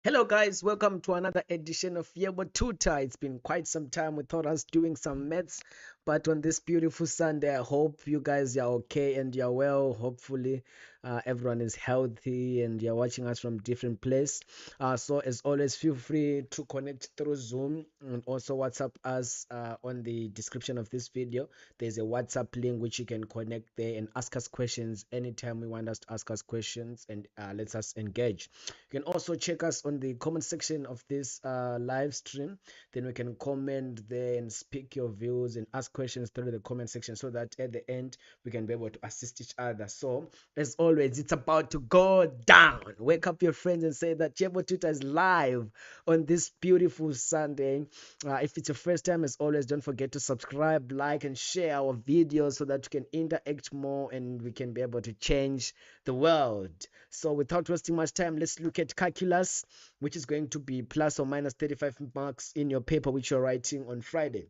Hello guys, welcome to another edition of Yebo Tutor. It's been quite some time without us doing some maths, but on this beautiful Sunday, I hope you guys are okay and you're well. Hopefully, everyone is healthy and you're watching us from different place. So as always, feel free to connect through Zoom and also WhatsApp us on the description of this video. There's a WhatsApp link which you can connect there and ask us questions anytime we want us to ask us questions and let us engage. You can also check us on the comment section of this live stream. Then we can comment there and speak your views and ask questions through the comment section so that at the end we can be able to assist each other. So as always, it's about to go down. Wake up your friends and say that Yebo Tutor is live on this beautiful Sunday. If it's your first time, as always, don't forget to subscribe, like, and share our videos so that we can interact more and we can be able to change the world. So without wasting much time, let's look at calculus, which is going to be plus or minus 35 marks in your paper which you're writing on Friday.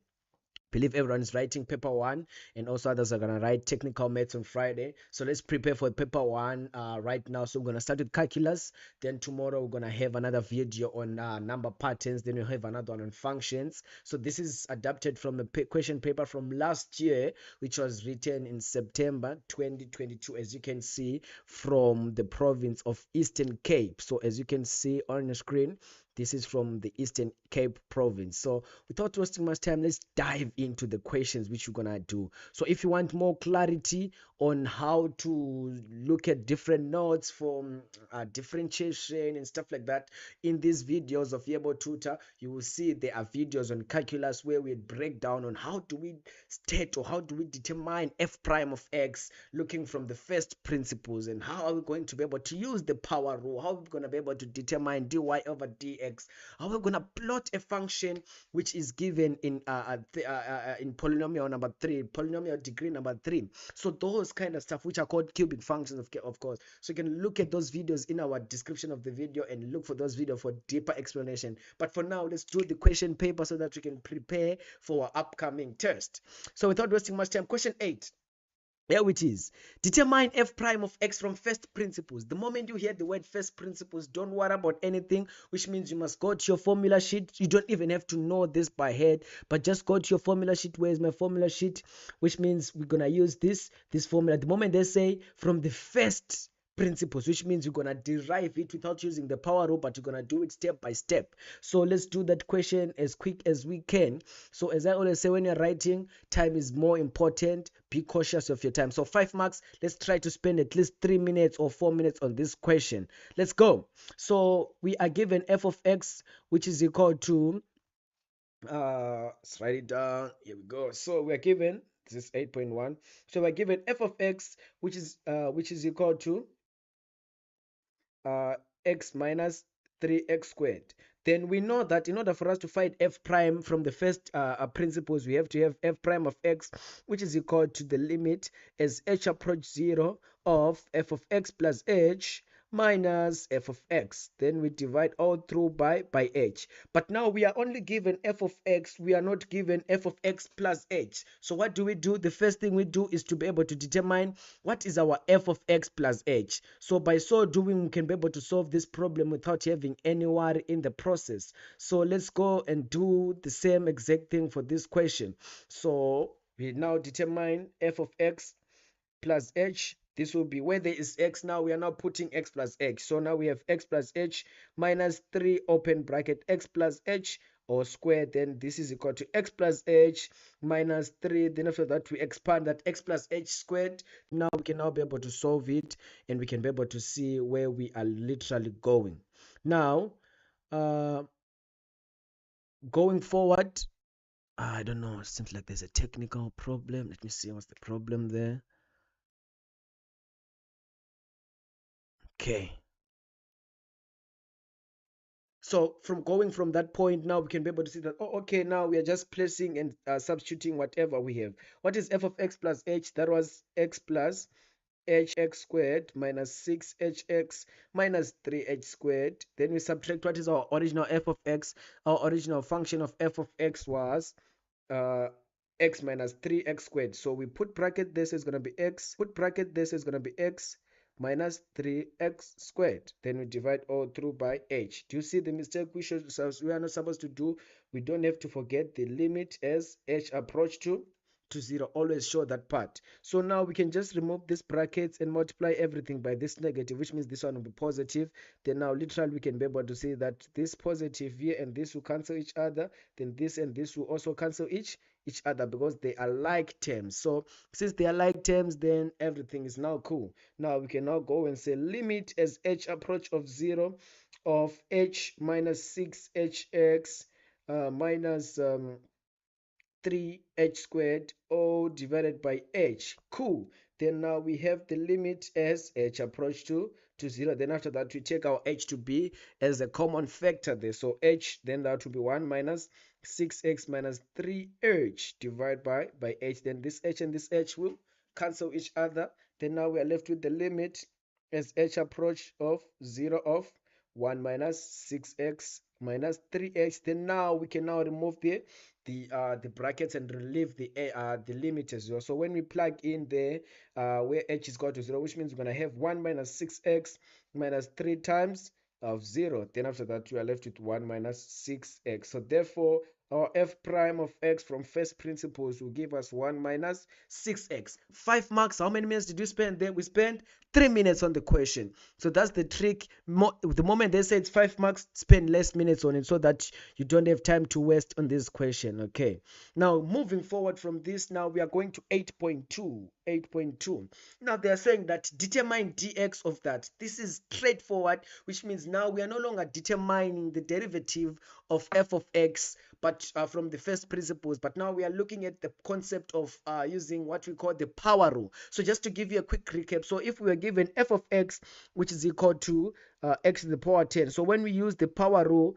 Believe everyone is writing paper one, and also others are gonna write technical maths on Friday. So let's prepare for paper one right now. So we're gonna start with calculus. Then tomorrow we're gonna have another video on number patterns. Then we'll have another one on functions. So this is adapted from a question paper from last year, which was written in September 2022, as you can see, from the province of Eastern Cape. So as you can see on the screen, this is from the Eastern Cape province. So without wasting much time, let's dive into the questions which we're gonna do. So if you want more clarity on how to look at different notes from differentiation and stuff like that, in these videos of Yebo Tutor, you will see there are videos on calculus where we break down on how do we state or how do we determine f prime of x looking from the first principles, and how are we going to be able to use the power rule, how are we going to be able to determine dy over dx, how we're going to plot a function which is given in polynomial number 3, polynomial degree number 3. So those kind of stuff which are called cubic functions, of course. So you can look at those videos in our description of the video and look for those videos for deeper explanation. But for now, let's do the question paper so that we can prepare for our upcoming test. So without wasting much time, question 8. Here it is. Determine f prime of x from first principles. The moment you hear the word first principles, don't worry about anything, which means you must go to your formula sheet. You don't even have to know this by head, but just go to your formula sheet. Where is my formula sheet? Which means we're going to use this formula. The moment they say from the first principles, which means you're going to derive it without using the power rule, but you're going to do it step by step. So let's do that question as quick as we can. So as I always say, when you're writing, time is more important. Be cautious of your time. So 5 marks, let's try to spend at least 3 minutes or 4 minutes on this question. Let's go. So we are given f of x, which is equal to let's write it down. Here we go. So we're given, this is 8.1. So we're given f of x, which is equal to x minus 3x squared. Then we know that in order for us to find f prime from the first principles, we have to have f prime of x, which is equal to the limit as h approach 0 of f of x plus h minus f of x. Then we divide all through by h. But now we are only given f of x. We are not given f of x plus h. So what do? The first thing we do is to be able to determine what is our f of x plus h. So by so doing, we can be able to solve this problem without having any worry in the process. So let's go and do the same exact thing for this question. So we now determine f of x plus h. This will be where there is x. Now we are now putting x plus h. So now we have x plus h minus 3 open bracket x plus h or square. Then this is equal to x plus h minus 3. Then after that we expand that x plus h squared. Now we can now be able to solve it, and we can be able to see where we are literally going. Now going forward, I don't know, it seems like there's a technical problem. Let me see what's the problem there. Okay. So from going from that point, now we can be able to see that, oh, okay, now we are just placing and substituting whatever we have. What is f of x plus h? That was x plus hx squared minus 6hx minus 3h squared. Then we subtract what is our original f of x. Our original function of f of x was uh, x minus 3x squared. So we put bracket, this is going to be x, put bracket, this is going to be x minus 3x squared. Then we divide all through by h. Do you see the mistake we are not supposed to do? We don't have to forget the limit as h approach to 0. Always show that part. So now we can just remove these brackets and multiply everything by this negative, which means this one will be positive. Then now literally we can be able to see that this positive here and this will cancel each other. Then this and this will also cancel each other because they are like terms. So since they are like terms, then everything is now cool. Now we can now go and say limit as h approach of 0 of h minus 6hx minus 3h squared all divided by h. Cool. Then now we have the limit as h approach to 0. Then after that we take our h to be as a common factor there. So h, then that will be 1 minus 6x minus 3h divided by h. Then this h and this h will cancel each other. Then now we are left with the limit as h approach of 0 of 1 minus 6x minus 3x. Then now we can now remove the brackets and relieve the limit as well. So when we plug in there where h is equal to 0, which means we're going to have 1 minus 6x minus 3 times of 0. Then after that we are left with 1 minus 6x. So therefore our f prime of x from first principles will give us 1 minus 6x. 5 marks. How many minutes did you spend there? We spent 3 minutes on the question. So that's the trick. The moment they say it's 5 marks, spend less minutes on it so that you don't have time to waste on this question. Okay. Now moving forward from this, now we are going to 8.2. 8.2. Now they are saying that determine dx of that. This is straightforward, which means now we are no longer determining the derivative of f of x, but from the first principles, but now we are looking at the concept of using what we call the power rule. So just to give you a quick recap, so if we were given f of x, which is equal to x to the power 10, so when we use the power rule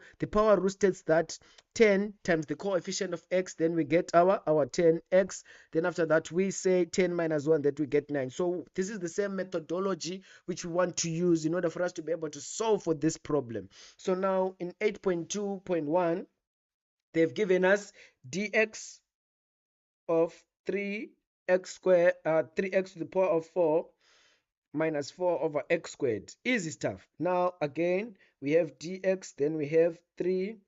states that 10 times the coefficient of x, then we get our 10x. Then after that we say 10 minus 1, that we get 9. So this is the same methodology which we want to use in order for us to be able to solve for this problem. So now in 8.2.1 they've given us dx of 3x squared, 3x to the power of 4 minus 4 over x squared. Easy stuff. Now again we have dx, then we have 3x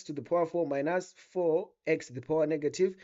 to the power 4 minus 4x to the power negative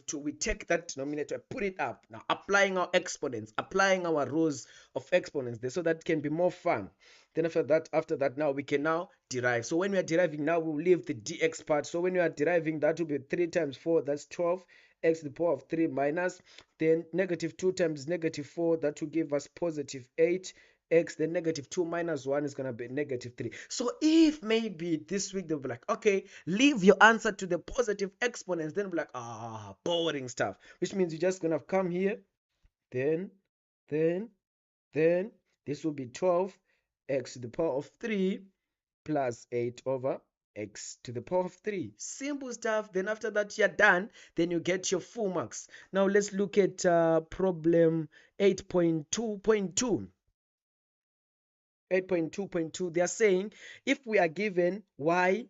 2. We take that denominator, put it up. Now applying our exponents, applying our rules of exponents there, so that can be more fun. Then after that now we can now derive. So when we are deriving now, we'll leave the dx part. So when we are deriving, that will be 3 times 4, that's 12 x to the power of 3 minus, then negative 2 times negative 4, that will give us positive 8 x, then negative 2 minus 1 is going to be negative 3. So if maybe this week they'll be like, okay, leave your answer to the positive exponents, then we'll be like, boring stuff, which means you're just going to come here, then this will be 12 x to the power of 3 plus 8 over x to the power of 3. Simple stuff. Then after that you're done, then you get your full marks. Now let's look at problem 8.2.2. 8.2.2, they are saying if we are given y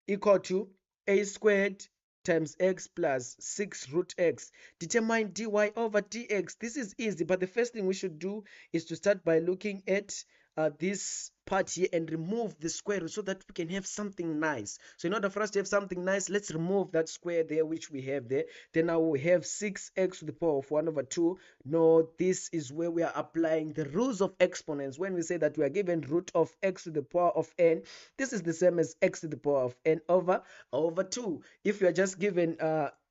equal to a squared times x plus 6 root x, determine dy over dx. This is easy, but the first thing we should do is to start by looking at this part here and remove the square root so that we can have something nice. So in order for us to have something nice, let's remove that square there which we have there. Then now we have 6x to the power of 1 over 2. No, this is where we are applying the rules of exponents. When we say that we are given root of x to the power of n, this is the same as x to the power of n over 2. If you are just given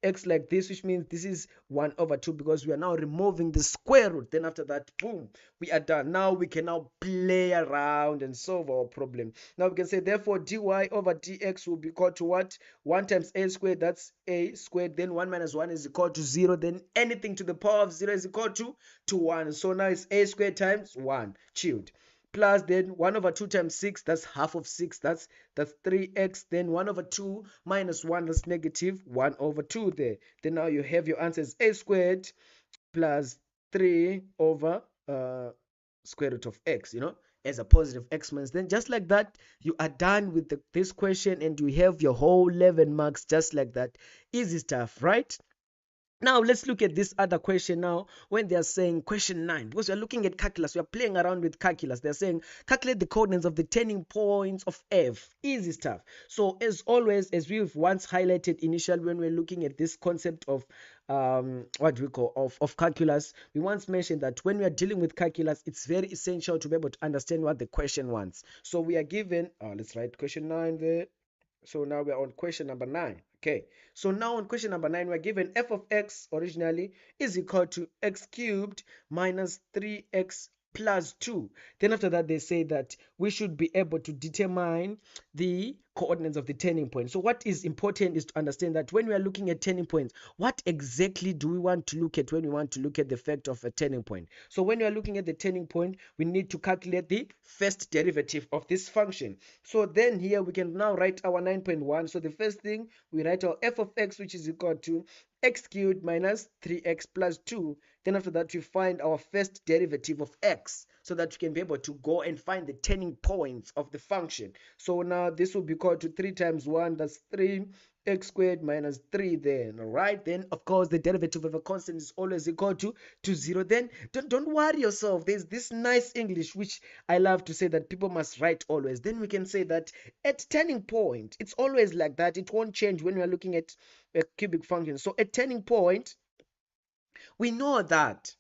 x like this, which means this is 1 over 2, because we are now removing the square root. Then after that, boom, we are done. Now we can now play around and solve our problem. Now we can say, therefore, dy over dx will be equal to what? 1 times a squared, that's a squared. Then 1 minus 1 is equal to 0. Then anything to the power of 0 is equal to 1. So now it's a squared times 1, chilled. Plus then 1 over 2 times 6, that's half of 6, that's 3x. Then 1 over 2 minus 1, that's negative 1 over 2 there. Then now you have your answers, a squared plus 3 over square root of x, as a positive exponent. Then just like that, you are done with this question and you have your whole 11 marks just like that. Easy stuff, right? Now let's look at this other question now when they are saying question 9, because we are looking at calculus, we are playing around with calculus. They're saying calculate the coordinates of the turning points of f. Easy stuff. So as always, as we've once highlighted initially when we're looking at this concept of what do we call of calculus, we once mentioned that when we are dealing with calculus, it's very essential to be able to understand what the question wants. So we are given, let's write question 9 there. So now we are on question number 9. Okay, so now on question number 9, we're given f of x originally is equal to x cubed minus 3x plus 2. Then after that, they say that we should be able to determine the coordinates of the turning point. So what is important is to understand that when we are looking at turning points, what exactly do we want to look at when we want to look at the effect of a turning point? So when we are looking at the turning point, we need to calculate the first derivative of this function. So then here we can now write our 9.1. So the first thing, we write our f of x, which is equal to x cubed minus 3x plus 2. Then after that, we find our first derivative of x so that we can be able to go and find the turning points of the function. So now this will be equal to 3 times 1, that's 3 x squared minus 3 then. All right, then of course the derivative of a constant is always equal to 0. Then don't worry yourself, there's this nice English which I love to say that people must write always. Then we can say that at turning point, it's always like that. It won't change when we are looking at a cubic function. So at turning point, we know that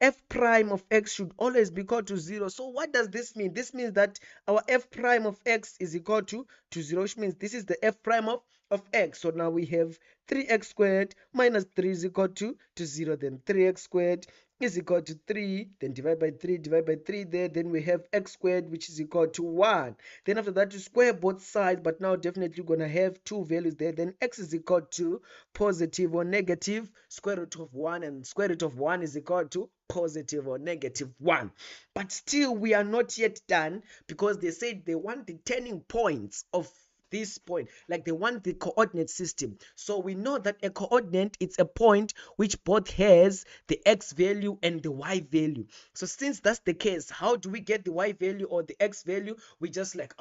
f prime of x should always be equal to 0. So what does this mean? This means that our f prime of x is equal to 0, which means this is the f prime of x. So now we have 3x squared minus 3 is equal to 0. Then 3x squared is equal to 3. Then divide by 3 there. Then we have x squared, which is equal to 1. Then after that, you square both sides, but now definitely going to have two values there. Then x is equal to positive or negative square root of 1, and square root of 1 is equal to positive or negative 1. But still, we are not yet done, because they said they want the turning points of this point, like they want the coordinate system. So we know that a coordinate, it's a point which both has the x value and the y value. So since that's the case, how do we get the y value or the x value? We just like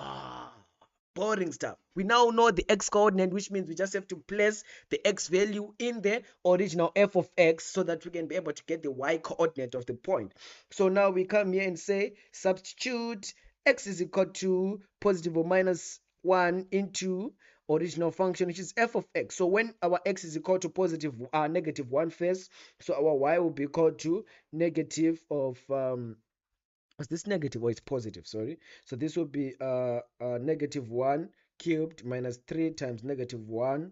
boring stuff. We now know the x coordinate, which means we just have to place the x value in the original f of x so that we can be able to get the y coordinate of the point. So now we come here and say substitute x is equal to positive or minus 1 into original function, which is f of x. So when our x is equal to negative 1 first, so our y will be equal to negative of is this negative or it's positive? Sorry. So this will be negative 1 cubed minus 3 times negative 1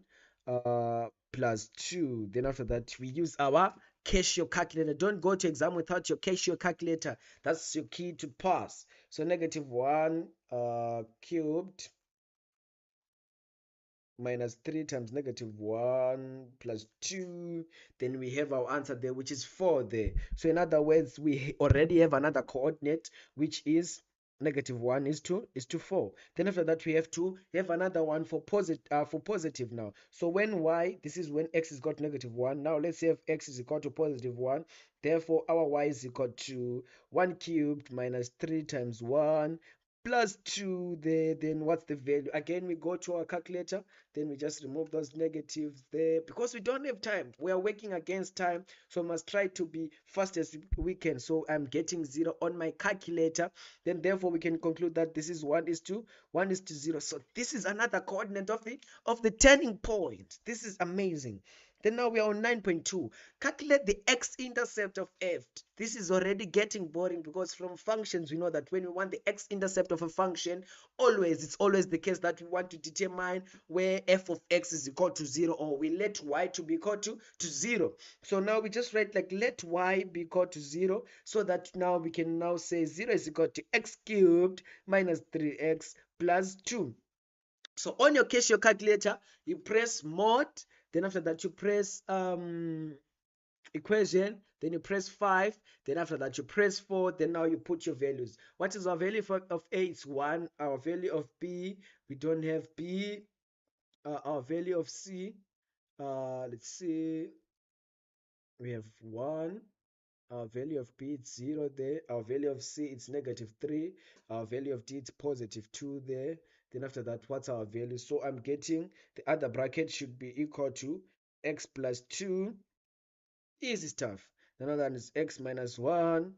plus 2. Then after that, we use our Casio calculator. Don't go to exam without your Casio calculator. That's your key to pass. So negative 1 cubed minus 3 times negative 1 plus 2. Then we have our answer there, which is 4 there. So in other words, we already have another coordinate, which is negative 1 is to 4. Then after that, we have to have another one for positive now. So when y, this is when x is equal to negative 1. Now let's say if x is equal to positive 1. Therefore, our y is equal to 1 cubed minus 3 times 1 plus 2 there, then what's the value? Again, we go to our calculator, then we just remove those negatives there because we don't have time. We are working against time, so we must try to be fast as we can. So I'm getting 0 on my calculator. Then therefore we can conclude that this is 1:0. So this is another coordinate of the turning point. This is amazing. Then now we are on 9.2. Calculate the x-intercept of f. This is already getting boring because from functions we know that when we want the x-intercept of a function, it's always the case that we want to determine where f of x is equal to 0, or we let y to be equal to 0. So now we just write like let y be equal to 0, so that now we can now say 0 is equal to x cubed minus 3x plus 2. So on your Casio calculator, you press mod, then after that you press equation, then you press 5, then after that you press 4, then now you put your values. What is our value of A? It's 1. Our value of B, we don't have B. Our value of C, let's see, we have 1. Our value of B is 0 there. Our value of C it's -3. Our value of D it's +2 there. Then after that, what's our value? So I'm getting the other bracket should be equal to x plus 2. Easy stuff. Another one is x minus 1.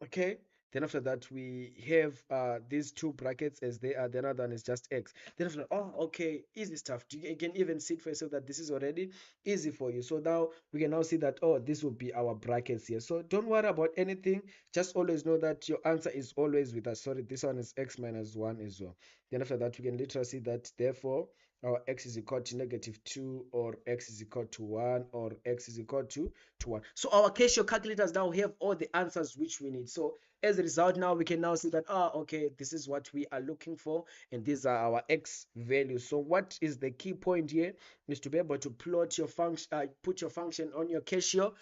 Okay, then after that we have these two brackets as they are. The other one is just x. Then after that, oh okay, easy stuff. You can even see it for yourself that this is already easy for you. So now we can now see that, oh, this will be our brackets here. So don't worry about anything, just always know that your answer is always with us. Sorry, this one is x minus 1 as well. Then after that we can literally see that therefore our x is equal to -2, or x is equal to 1, or x is equal to 1. So our Casio calculators now have all the answers which we need. So as a result, now we can now see that, okay, this is what we are looking for, and these are our x values. So what is the key point here is to be able to plot your function, put your function on your Casio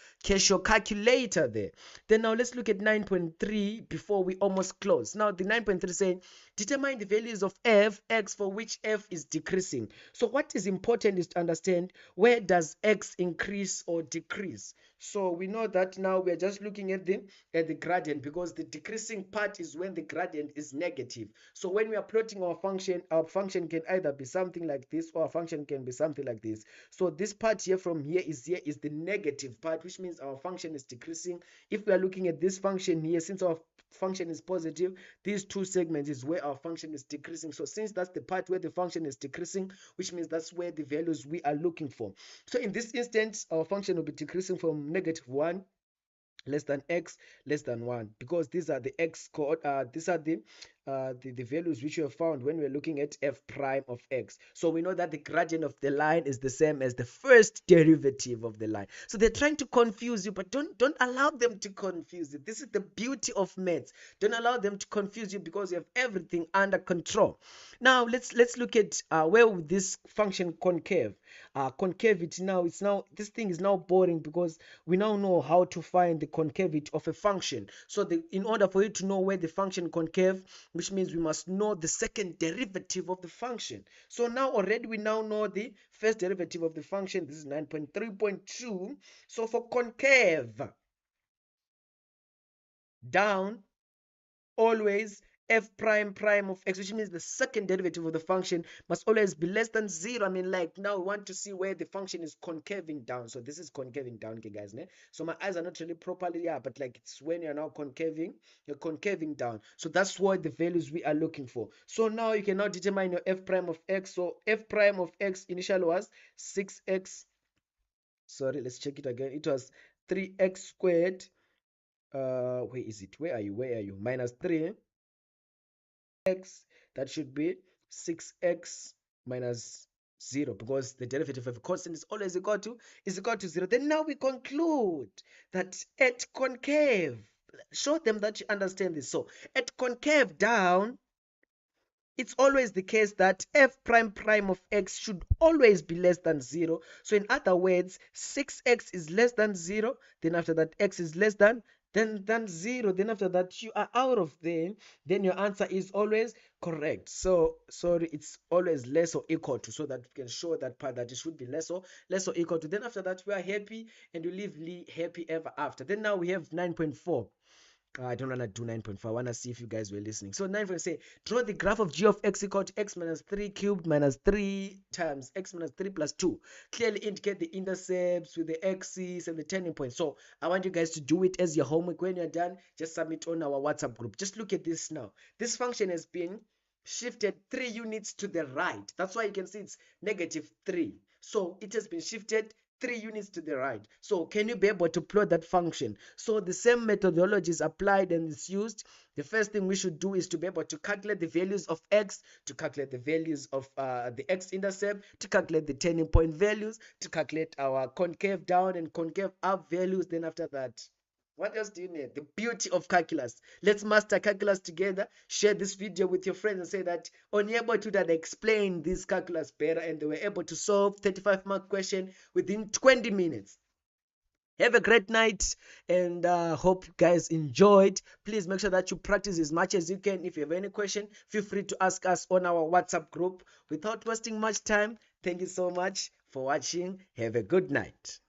calculator there. Then now let's look at 9.3 before we almost close. Now the 9.3 saying determine the values of x for which f is decreasing. So what is important is to understand, where does x increase or decrease? So we know that now we are just looking at the gradient, because the decreasing part is when the gradient is negative. So when we are plotting our function can either be something like this, or our function can be something like this. So this part here from here is the negative part, which means our function is decreasing. If we are looking at this function here, since our function is positive, these two segments is where our function is decreasing. So since that's the part where the function is decreasing, which means that's where the values we are looking for. So in this instance, our function will be decreasing from -1 less than x less than 1, because these are the x code, these are the values which we have found when we're looking at f prime of x. So we know that the gradient of the line is the same as the first derivative of the line. So they're trying to confuse you, but don't allow them to confuse you. This is the beauty of maths. Don't allow them to confuse you, because you have everything under control. Now let's look at where would this function concave. Concavity, now this thing is now boring, because we now know how to find the concavity of a function. So in order for you to know where the function concave, which means we must know the second derivative of the function. So now already we now know the first derivative of the function. This is 9.3.2. So for concave down, always f prime prime of x, which means the second derivative of the function must always be less than 0. I mean, like, now we want to see where the function is concaving down. So this is concaving down, okay guys, né? So my eyes are not really properly, yeah, but like, it's when you're now concaving, you're concaving down. So that's what the values we are looking for. So now you can now determine your f prime of x. So f prime of x initially was 6x, sorry, let's check it again. It was 3x squared, where is it, where are you, minus 3x, that should be 6x minus 0, because the derivative of a constant is always equal to 0. Then now we conclude that at concave, show them that you understand this. So at concave down, it's always the case that f prime prime of x should always be less than 0. So in other words, 6x is less than 0. Then after that, x is less than then 0, then after that you are out of there, then your answer is always correct. So sorry, it's always less or equal to, so that we can show that part that it should be less or equal to. Then after that we are happy and we live happy ever after. Then now we have 9.4. I don't want to do 9.5. I want to see if you guys were listening. So 9.4 say, draw the graph of g of x equal to x minus 3 cubed minus 3 times x minus 3 plus 2. Clearly indicate the intercepts with the axis and the turning point. So I want you guys to do it as your homework. When you're done, just submit on our WhatsApp group. Just look at this now. This function has been shifted 3 units to the right. That's why you can see it's negative 3. So it has been shifted 3 units to the right. So can you be able to plot that function? So the same methodology is applied and is used. The first thing we should do is to be able to calculate the values of x, to calculate the values of the x-intercept, to calculate the turning point values, to calculate our concave down and concave up values. Then after that, what else do you need? The beauty of calculus. Let's master calculus together. Share this video with your friends and say that on Yebo Tutor they explained this calculus better and they were able to solve 35-mark question within 20 minutes. Have a great night and hope you guys enjoyed. Please make sure that you practice as much as you can. If you have any question, feel free to ask us on our WhatsApp group. Without wasting much time, thank you so much for watching. Have a good night.